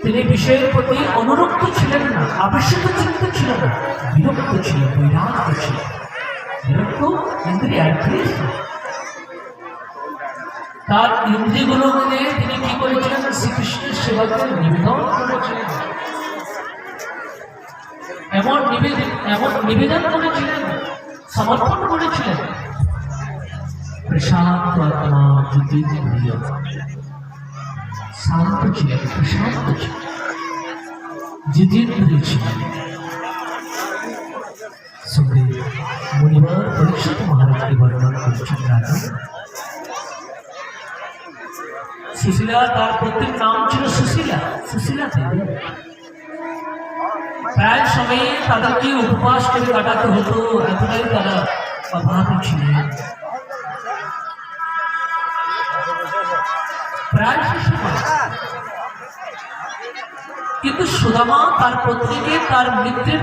তিনি বিষয়ের প্রতি অনুরক্ত ছিলেন না, আবেশিত চিত্ত ছিলেন না, বিরক্ত ছিলেন, বৈরাগ্য ছিলেন। বিরক্ত ইন্দ্রিয়াগ্রেস। তার ইন্দ্রিয়গুলো মিলে তিনি কি করেছিলেন? শ্রীকৃষ্ণের সেবাকে নিবেদন করেছিলেন। এমন নিবেদন করেছিলেন, সমর্পণ করেছিলেন। প্রশান্ত আত্মা জিতেন্দ্রিয়, শান্ত ছিলেন, প্রশান্ত ছিলেন, জিতেন্দ্রিয় ছিলেন। সুখদেব মুনিবার পরীক্ষিত মহারাজকে বর্ণনা করছেন। রাজা সুশীলা, তার পত্নীর নাম ছিল সুশীলা, সুশীলা দেবী। প্রায় সময়ে তাদেরকে উপবাস করে কাটাতে হতো, এতটাই তারা অভাবী ছিলেন। প্রায় কিন্তু সুদামা তার পত্নীকে তার মৃত্যুর